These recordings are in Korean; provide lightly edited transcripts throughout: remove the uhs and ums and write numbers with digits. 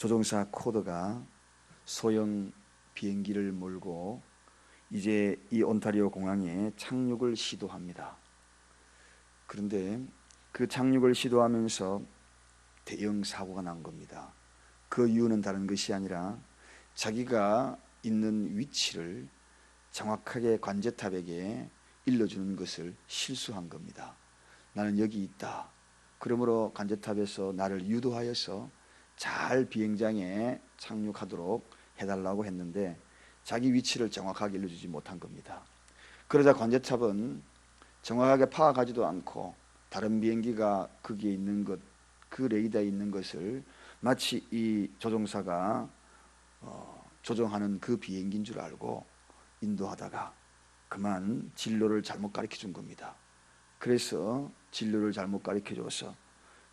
조종사 코드가 소형 비행기를 몰고 이제 이 온타리오 공항에 착륙을 시도합니다. 그런데 그 착륙을 시도하면서 대형 사고가 난 겁니다. 그 이유는 다른 것이 아니라 자기가 있는 위치를 정확하게 관제탑에게 일러주는 것을 실수한 겁니다. 나는 여기 있다. 그러므로 관제탑에서 나를 유도하여서 잘 비행장에 착륙하도록 해달라고 했는데 자기 위치를 정확하게 일러주지 못한 겁니다. 그러자 관제탑은 정확하게 파악하지도 않고 다른 비행기가 거기에 있는 것, 그 레이더에 있는 것을 마치 이 조종사가 조종하는 그 비행기인 줄 알고 인도하다가 그만 진로를 잘못 가르쳐 준 겁니다. 그래서 진로를 잘못 가르쳐 줘서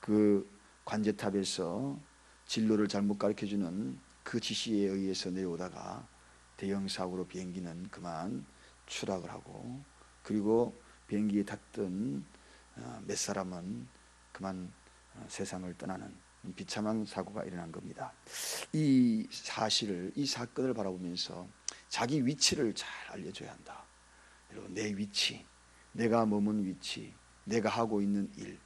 그 관제탑에서 진로를 잘못 가르쳐 주는 그 지시에 의해서 내려오다가 대형 사고로 비행기는 그만 추락을 하고, 그리고 비행기에 탔던 몇 사람은 그만 세상을 떠나는 비참한 사고가 일어난 겁니다. 이 사실을, 이 사건을 바라보면서 자기 위치를 잘 알려줘야 한다. 여러분, 내 위치, 내가 머문 위치, 내가 하고 있는 일,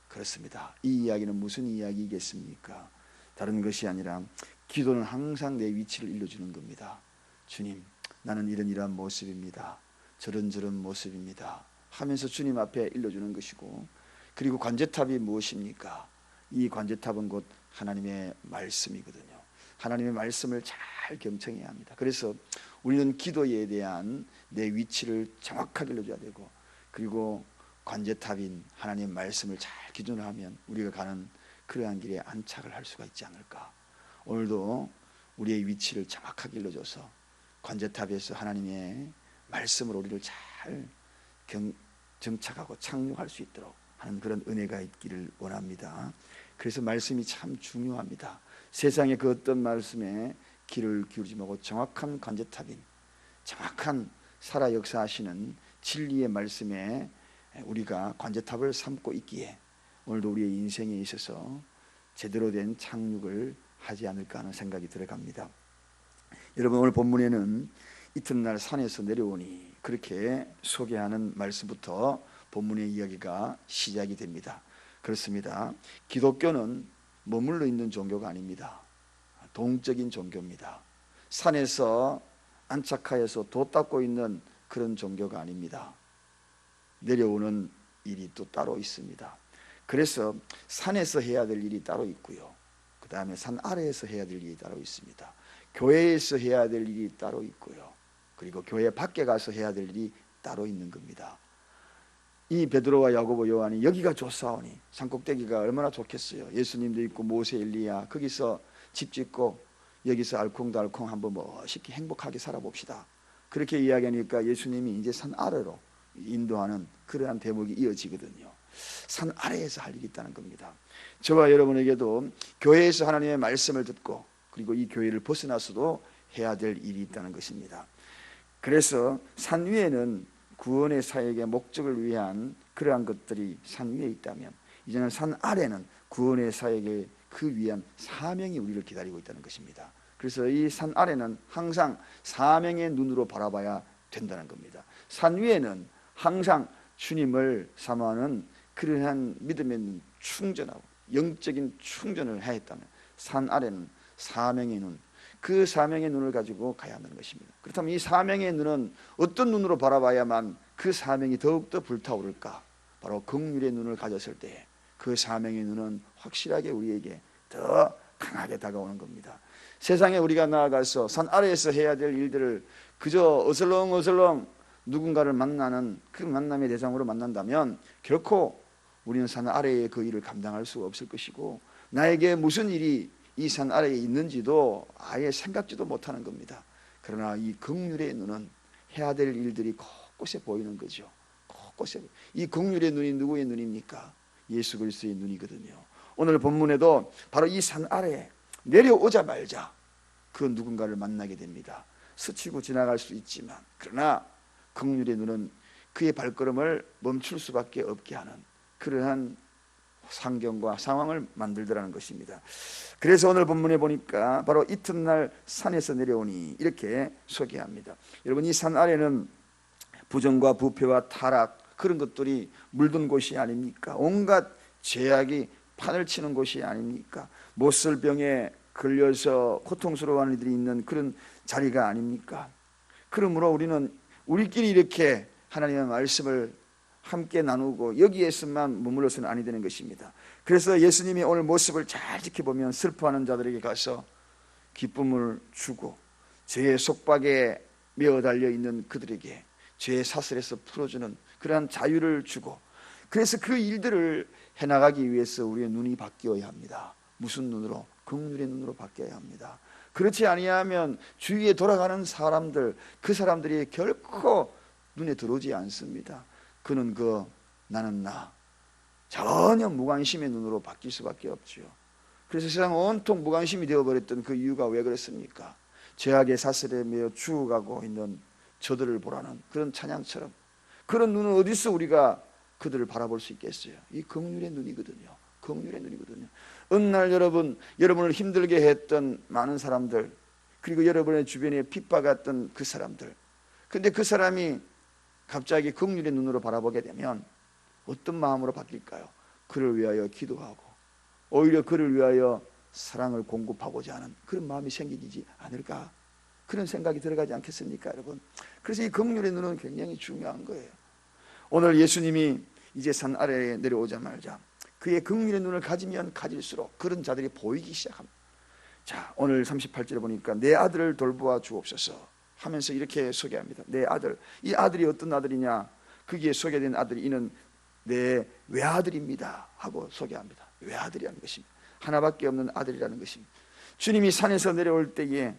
그렇습니다. 이 이야기는 무슨 이야기겠습니까? 다른 것이 아니라 기도는 항상 내 위치를 일러주는 겁니다. 주님, 나는 이런 모습입니다. 저런 모습입니다 하면서 주님 앞에 일러주는 것이고, 그리고 관제탑이 무엇입니까? 이 관제탑은 곧 하나님의 말씀이거든요. 하나님의 말씀을 잘 경청해야 합니다. 그래서 우리는 기도에 대한 내 위치를 정확하게 일러줘야 되고, 그리고 관제탑인 하나님의 말씀을 잘 기준으로 하면 우리가 가는 그러한 길에 안착을 할 수가 있지 않을까. 오늘도 우리의 위치를 정확하게 일러줘서 관제탑에서 하나님의 말씀으로 우리를 잘 정착하고 착륙할 수 있도록 하는 그런 은혜가 있기를 원합니다. 그래서 말씀이 참 중요합니다. 세상의 그 어떤 말씀에 귀를 기울이지 말고 정확한 관제탑인, 정확한 살아 역사하시는 진리의 말씀에 우리가 관제탑을 삼고 있기에 오늘도 우리의 인생에 있어서 제대로 된 착륙을 하지 않을까 하는 생각이 들어갑니다. 여러분, 오늘 본문에는 이튿날 산에서 내려오니 그렇게 소개하는 말씀부터 본문의 이야기가 시작이 됩니다. 그렇습니다. 기독교는 머물러 있는 종교가 아닙니다. 동적인 종교입니다. 산에서 안착하여서 돛 닦고 있는 그런 종교가 아닙니다. 내려오는 일이 또 따로 있습니다. 그래서 산에서 해야 될 일이 따로 있고요, 그 다음에 산 아래에서 해야 될 일이 따로 있습니다. 교회에서 해야 될 일이 따로 있고요, 그리고 교회 밖에 가서 해야 될 일이 따로 있는 겁니다. 이 베드로와 야고보 요한이 여기가 좋사오니, 산꼭대기가 얼마나 좋겠어요. 예수님도 있고 모세 엘리야, 거기서 집 짓고 여기서 알콩달콩 한번 멋있게 행복하게 살아봅시다. 그렇게 이야기하니까 예수님이 이제 산 아래로 인도하는 그러한 대목이 이어지거든요. 산 아래에서 할 일이 있다는 겁니다. 저와 여러분에게도 교회에서 하나님의 말씀을 듣고, 그리고 이 교회를 벗어나서도 해야 될 일이 있다는 것입니다. 그래서 산 위에는 구원의 사역의 목적을 위한 그러한 것들이 산 위에 있다면, 이제는 산 아래는 구원의 사역의 그 위한 사명이 우리를 기다리고 있다는 것입니다. 그래서 이 산 아래는 항상 사명의 눈으로 바라봐야 된다는 겁니다. 산 위에는 항상 주님을 사모하는 그러한 믿음의 눈, 충전하고 영적인 충전을 해야 했다면, 산 아래는 사명의 눈, 그 사명의 눈을 가지고 가야 한다는 것입니다. 그렇다면 이 사명의 눈은 어떤 눈으로 바라봐야만 그 사명이 더욱더 불타오를까? 바로 긍휼의 눈을 가졌을 때 그 사명의 눈은 확실하게 우리에게 더 강하게 다가오는 겁니다. 세상에 우리가 나아가서 산 아래에서 해야 될 일들을 그저 어슬렁어슬렁 누군가를 만나는 그 만남의 대상으로 만난다면 결코 우리는 산 아래의 그 일을 감당할 수 없을 것이고, 나에게 무슨 일이 이 산 아래에 있는지도 아예 생각지도 못하는 겁니다. 그러나 이 긍휼의 눈은 해야 될 일들이 곳곳에 보이는 거죠. 곳곳에. 이 긍휼의 눈이 누구의 눈입니까? 예수 그리스도의 눈이거든요. 오늘 본문에도 바로 이 산 아래에 내려오자마자 그 누군가를 만나게 됩니다. 스치고 지나갈 수 있지만, 그러나 긍휼의 눈은 그의 발걸음을 멈출 수밖에 없게 하는 그러한 환경과 상황을 만들더라는 것입니다. 그래서 오늘 본문에 보니까 바로 이튿날 산에서 내려오니 이렇게 소개합니다. 여러분, 이 산 아래는 부정과 부패와 타락, 그런 것들이 물든 곳이 아닙니까? 온갖 죄악이 판을 치는 곳이 아닙니까? 못쓸병에 걸려서 고통스러워하는 이들이 있는 그런 자리가 아닙니까? 그러므로 우리는 우리끼리 이렇게 하나님의 말씀을 함께 나누고 여기에서만 머물러서는 아니 되는 것입니다. 그래서 예수님이 오늘 모습을 잘 지켜보면 슬퍼하는 자들에게 가서 기쁨을 주고 죄의 속박에 매어 달려 있는 그들에게 죄의 사슬에서 풀어주는 그러한 자유를 주고, 그래서 그 일들을 해나가기 위해서 우리의 눈이 바뀌어야 합니다. 무슨 눈으로? 긍휼의 눈으로 바뀌어야 합니다. 그렇지 아니하면 주위에 돌아가는 사람들, 그 사람들이 결코 눈에 들어오지 않습니다. 그는 나는 나, 전혀 무관심의 눈으로 바뀔 수밖에 없죠. 그래서 세상 온통 무관심이 되어버렸던 그 이유가 왜 그렇습니까? 죄악의 사슬에 매여 죽어가고 있는 저들을 보라는 그런 찬양처럼, 그런 눈은 어디서 우리가 그들을 바라볼 수 있겠어요? 이 긍휼의 눈이거든요. 긍휼의 눈이거든요. 어느 날 여러분을 힘들게 했던 많은 사람들, 그리고 여러분의 주변에 핍박했던 그 사람들, 근데 그 사람이 갑자기 긍휼의 눈으로 바라보게 되면 어떤 마음으로 바뀔까요? 그를 위하여 기도하고 오히려 그를 위하여 사랑을 공급하고자 하는 그런 마음이 생기지 않을까? 그런 생각이 들어가지 않겠습니까, 여러분? 그래서 이 긍휼의 눈은 굉장히 중요한 거예요. 오늘 예수님이 이제 산 아래에 내려오자마자 그의 긍휼의 눈을 가지면 가질수록 그런 자들이 보이기 시작합니다. 자, 오늘 38절에 보니까 내 아들을 돌보아 주옵소서 하면서 이렇게 소개합니다. 내 아들, 이 아들이 어떤 아들이냐? 거기에 소개된 아들이 이는 내 외아들입니다 하고 소개합니다. 외아들이라는 것입니다. 하나밖에 없는 아들이라는 것입니다. 주님이 산에서 내려올 때에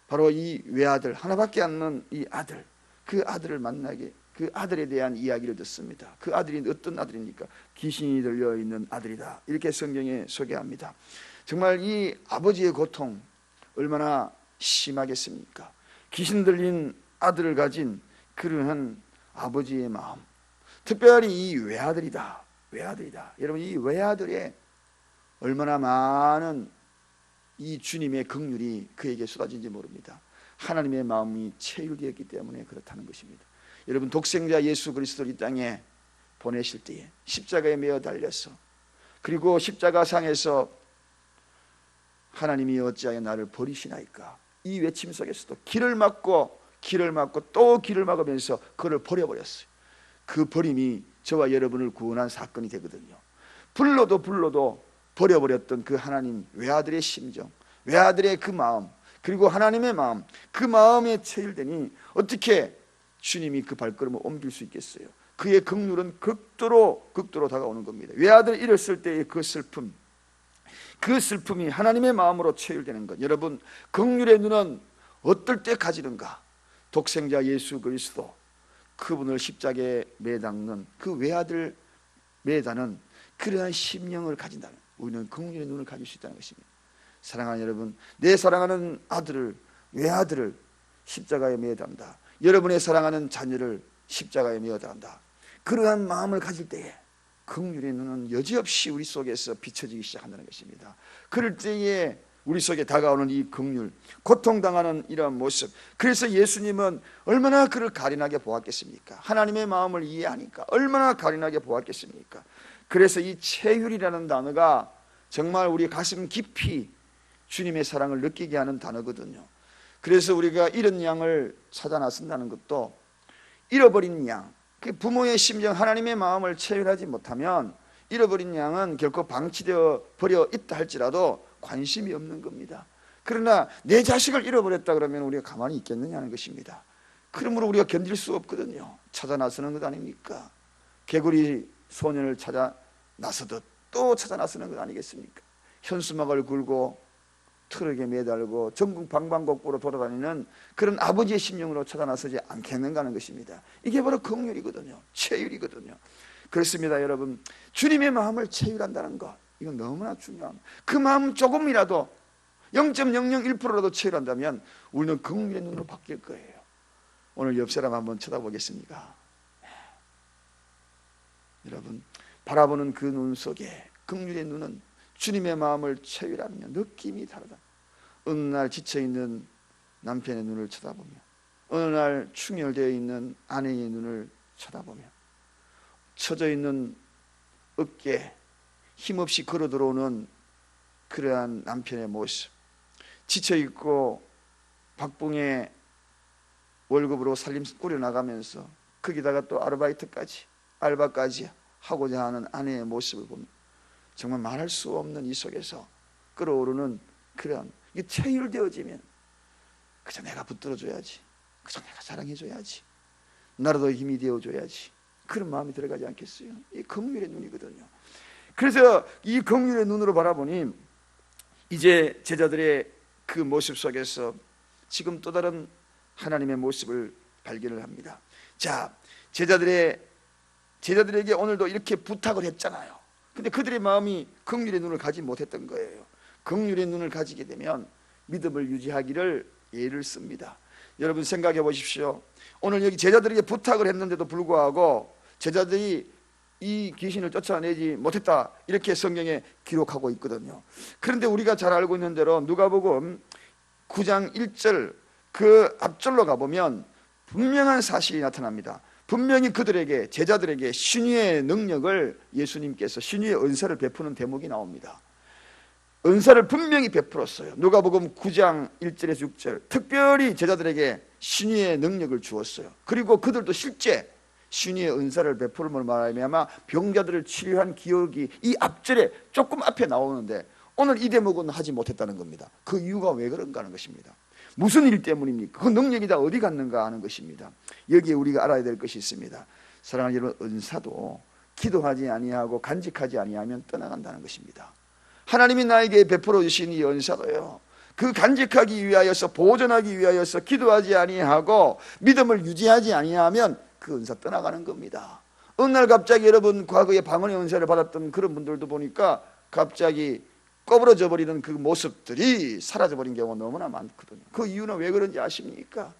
바로 이 외아들, 하나밖에 없는 이 아들, 그 아들을 만나게, 그 아들에 대한 이야기를 듣습니다. 그 아들이 어떤 아들입니까? 귀신이 들려있는 아들이다, 이렇게 성경에 소개합니다. 정말 이 아버지의 고통 얼마나 심하겠습니까? 귀신 들린 아들을 가진 그러한 아버지의 마음, 특별히 이 외아들이다. 여러분, 이 외아들의 얼마나 많은 이 주님의 긍휼이 그에게 쏟아진지 모릅니다. 하나님의 마음이 체휼되었기 때문에 그렇다는 것입니다. 여러분, 독생자 예수 그리스도를 이 땅에 보내실 때에 십자가에 매어 달려서, 그리고 십자가상에서 하나님이 어찌하여 나를 버리시나이까, 이 외침 속에서도 길을 막고 또 길을 막으면서 그를 버려버렸어요. 그 버림이 저와 여러분을 구원한 사건이 되거든요. 불러도 버려버렸던 그 하나님 외아들의 심정, 외아들의 그 마음, 그리고 하나님의 마음, 그 마음에 체휼되니 어떻게 주님이 그 발걸음을 옮길 수 있겠어요? 그의 긍휼은 극도로 다가오는 겁니다. 외아들을 잃었을 때의 그 슬픔이 하나님의 마음으로 체휼되는 것. 여러분, 긍휼의 눈은 어떨 때 가지는가? 독생자 예수 그리스도, 그분을 십자가에 매달는 그 외아들 매다는 그러한 심령을 가진다면 우리는 긍휼의 눈을 가질 수 있다는 것입니다. 사랑하는 여러분, 내 사랑하는 아들을, 외아들을 십자가에 매단다. 여러분의 사랑하는 자녀를 십자가에 매어단다. 그러한 마음을 가질 때에 긍휼의 눈은 여지없이 우리 속에서 비춰지기 시작한다는 것입니다. 그럴 때에 우리 속에 다가오는 이 긍휼, 고통당하는 이러한 모습, 그래서 예수님은 얼마나 그를 가련하게 보았겠습니까? 하나님의 마음을 이해하니까 얼마나 가련하게 보았겠습니까? 그래서 이 체휼이라는 단어가 정말 우리 가슴 깊이 주님의 사랑을 느끼게 하는 단어거든요. 그래서 우리가 잃은 양을 찾아 나선다는 것도, 잃어버린 양, 그 부모의 심정, 하나님의 마음을 체휼하지 못하면 잃어버린 양은 결코 방치되어 버려 있다 할지라도 관심이 없는 겁니다. 그러나 내 자식을 잃어버렸다 그러면 우리가 가만히 있겠느냐는 것입니다. 그러므로 우리가 견딜 수 없거든요. 찾아 나서는 것 아닙니까? 개구리 소년을 찾아 나서듯 또 찾아 나서는 것 아니겠습니까? 현수막을 굴고 트럭에 매달고 전국 방방곡곡으로 돌아다니는 그런 아버지의 심령으로 찾아 나서지 않겠는가 하는 것입니다. 이게 바로 긍휼이거든요. 체휼이거든요. 그렇습니다, 여러분. 주님의 마음을 체휼한다는 것, 이건 너무나 중요합니다. 그 마음 조금이라도 0.001%라도 체휼한다면 우리는 긍휼의 눈으로 바뀔 거예요. 오늘 옆 사람 한번 쳐다보겠습니까? 여러분, 바라보는 그 눈 속에, 긍휼의 눈은 주님의 마음을 체휼하며 느낌이 다르다. 어느 날 지쳐있는 남편의 눈을 쳐다보며, 어느 날 충혈되어 있는 아내의 눈을 쳐다보며, 처져 있는 어깨에 힘없이 걸어 들어오는 그러한 남편의 모습, 지쳐있고 박봉의 월급으로 살림 꾸려나가면서 거기다가 또 아르바이트까지, 알바까지 하고자 하는 아내의 모습을 보면 정말 말할 수 없는 이 속에서 끓어오르는 그런, 이게 체휼되어지면 그저 내가 붙들어줘야지, 그저 내가 사랑해줘야지, 나라도 힘이 되어줘야지, 그런 마음이 들어가지 않겠어요? 이 긍휼의 눈이거든요. 그래서 이 긍휼의 눈으로 바라보니 이제 제자들의 그 모습 속에서 지금 또 다른 하나님의 모습을 발견을 합니다. 자, 제자들에게 오늘도 이렇게 부탁을 했잖아요. 근데 그들의 마음이 긍휼의 눈을 가지 못했던 거예요. 긍휼의 눈을 가지게 되면 믿음을 유지하기를 예를 씁니다. 여러분 생각해 보십시오. 오늘 여기 제자들에게 부탁을 했는데도 불구하고 제자들이 이 귀신을 쫓아내지 못했다, 이렇게 성경에 기록하고 있거든요. 그런데 우리가 잘 알고 있는 대로 누가복음 9장 1절 그 앞절로 가보면 분명한 사실이 나타납니다. 분명히 그들에게, 제자들에게 신유의 능력을 예수님께서, 신유의 은사를 베푸는 대목이 나옵니다. 은사를 분명히 베풀었어요. 누가복음 9장 1절에서 6절 특별히 제자들에게 신유의 능력을 주었어요. 그리고 그들도 실제 신유의 은사를 베풀음을 말하면 병자들을 치료한 기억이 이 앞절에 조금 앞에 나오는데 오늘 이 대목은 하지 못했다는 겁니다. 그 이유가 왜 그런가 하는 것입니다. 무슨 일 때문입니까? 그 능력이 다 어디 갔는가 하는 것입니다. 여기에 우리가 알아야 될 것이 있습니다. 사랑하는 여러분, 은사도 기도하지 아니하고 간직하지 아니하면 떠나간다는 것입니다. 하나님이 나에게 베풀어 주신 이 은사도요, 그 간직하기 위하여서, 보존하기 위하여서 기도하지 아니하고 믿음을 유지하지 아니하면 그 은사 떠나가는 겁니다. 어느 날 갑자기 여러분, 과거에 방언의 은사를 받았던 그런 분들도 보니까 갑자기 꺼부러져 버리는 그 모습들이 사라져 버린 경우가 너무나 많거든요. 그 이유는 왜 그런지 아십니까?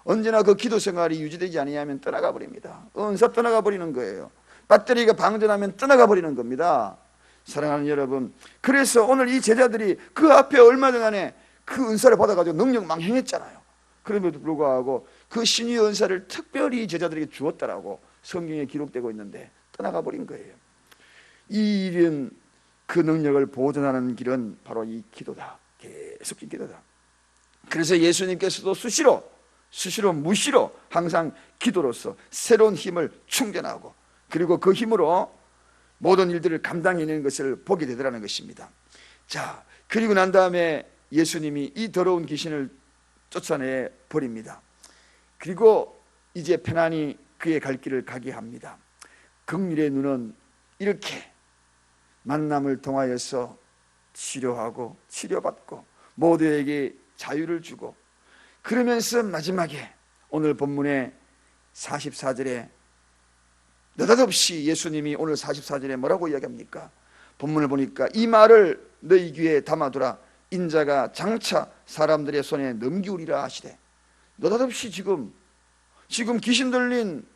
언제나 그 기도 생활이 유지되지 아니하면 떠나가 버립니다. 은사 떠나가 버리는 거예요. 배터리가 방전하면 떠나가 버리는 겁니다. 사랑하는 여러분, 그래서 오늘 이 제자들이 그 앞에 얼마 전에 그 은사를 받아가지고 능력 망행했잖아요. 그럼에도 불구하고 그 신유의 은사를 특별히 제자들에게 주었다라고 성경에 기록되고 있는데 떠나가 버린 거예요. 이 일은, 그 능력을 보존하는 길은 바로 이 기도다. 계속 이 기도다. 그래서 예수님께서도 수시로 무시로 항상 기도로서 새로운 힘을 충전하고, 그리고 그 힘으로 모든 일들을 감당해내는 것을 보게 되더라는 것입니다. 자, 그리고 난 다음에 예수님이 이 더러운 귀신을 쫓아내 버립니다. 그리고 이제 편안히 그의 갈 길을 가게 합니다. 긍휼의 눈은 이렇게 만남을 통하여서 치료하고 치료받고 모두에게 자유를 주고, 그러면서 마지막에 오늘 본문의 44절에 느닷없이 예수님이 오늘 44절에 뭐라고 이야기합니까? 본문을 보니까 이 말을 너희 귀에 담아두라. 인자가 장차 사람들의 손에 넘기우리라 하시되, 느닷없이 지금 귀신 들린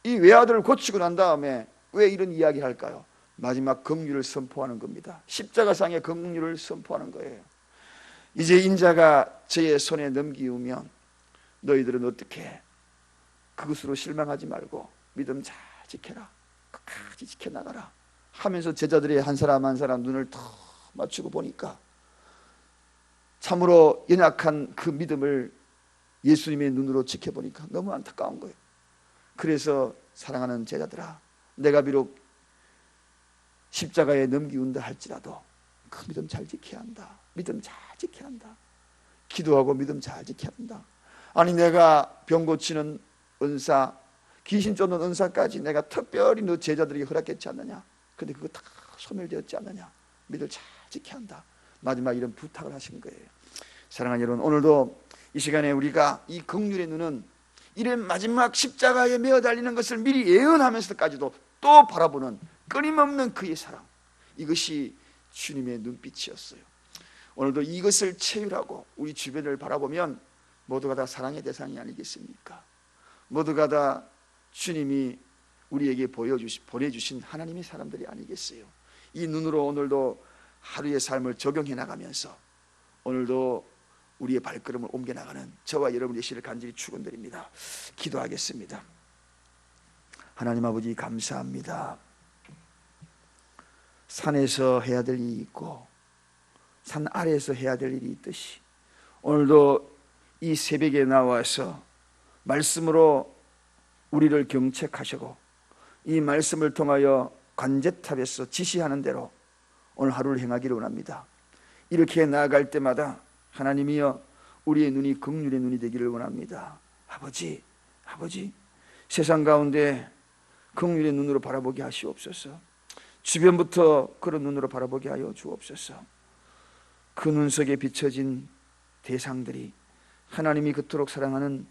이 외아들을 고치고 난 다음에 왜 이런 이야기를 할까요? 마지막 긍휼을 선포하는 겁니다. 십자가상의 긍휼을 선포하는 거예요. 이제 인자가 저의 손에 넘기우면 너희들은 어떻게, 그것으로 실망하지 말고 믿음 잘 지켜라, 끝까지 지켜나가라 하면서 제자들의 한 사람 한 사람 눈을 더 맞추고 보니까 참으로 연약한 그 믿음을 예수님의 눈으로 지켜보니까 너무 안타까운 거예요. 그래서 사랑하는 제자들아, 내가 비록 십자가에 넘기운다 할지라도 그 믿음 잘 지켜야 한다. 믿음 잘 지켜야 한다. 기도하고 믿음 잘 지켜야 한다. 아니, 내가 병 고치는 은사, 귀신 쫓는 은사까지 내가 특별히 너 제자들에게 허락했지 않느냐? 근데 그거 다 소멸되었지 않느냐? 믿음을 잘 지켜야 한다. 마지막 이런 부탁을 하신 거예요. 사랑하는 여러분, 오늘도 이 시간에 우리가 이 긍휼의 눈은 이런 마지막 십자가에 매어 달리는 것을 미리 예언하면서까지도 또 바라보는 끊임없는 그의 사랑, 이것이 주님의 눈빛이었어요. 오늘도 이것을 체휼하고 우리 주변을 바라보면 모두가 다 사랑의 대상이 아니겠습니까? 모두가 다 주님이 우리에게 보내주신 하나님의 사람들이 아니겠어요? 이 눈으로 오늘도 하루의 삶을 적용해 나가면서 오늘도 우리의 발걸음을 옮겨 나가는 저와 여러분 되시기를 간절히 축원드립니다. 기도하겠습니다. 하나님 아버지 감사합니다. 산에서 해야 될 일이 있고 산 아래에서 해야 될 일이 있듯이 오늘도 이 새벽에 나와서 말씀으로 우리를 경책하시고 이 말씀을 통하여 관제탑에서 지시하는 대로 오늘 하루를 행하기를 원합니다. 이렇게 나아갈 때마다 하나님이여 우리의 눈이 긍휼의 눈이 되기를 원합니다. 아버지 세상 가운데 긍휼의 눈으로 바라보게 하시옵소서. 주변부터 그런 눈으로 바라보게 하여 주옵소서. 그 눈 속에 비춰진 대상들이 하나님이 그토록 사랑하는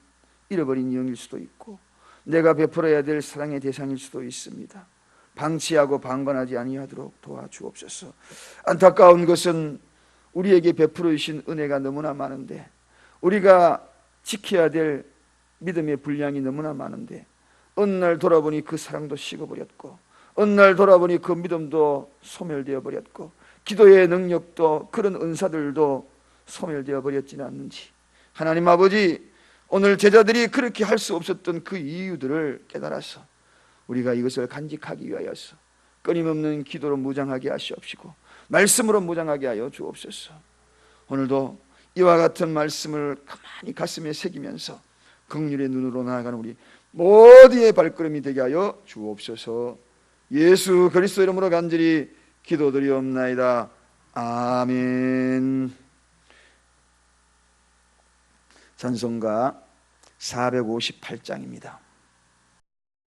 잃어버린 영일 수도 있고 내가 베풀어야 될 사랑의 대상일 수도 있습니다. 방치하고 방관하지 아니하도록 도와주옵소서. 안타까운 것은 우리에게 베풀어 주신 은혜가 너무나 많은데 우리가 지켜야 될 믿음의 분량이 너무나 많은데 어느 날 돌아보니 그 사랑도 식어버렸고 어느 날 돌아보니 그 믿음도 소멸되어 버렸고 기도의 능력도 그런 은사들도 소멸되어 버렸지는 않는지 하나님 아버지 오늘 제자들이 그렇게 할 수 없었던 그 이유들을 깨달아서 우리가 이것을 간직하기 위하여서 끊임없는 기도로 무장하게 하시옵시고 말씀으로 무장하게 하여 주옵소서. 오늘도 이와 같은 말씀을 가만히 가슴에 새기면서 긍휼의 눈으로 나아가는 우리 모두의 발걸음이 되게 하여 주옵소서. 예수 그리스도 이름으로 간절히 기도드리옵나이다. 아멘. 찬송가 458장입니다.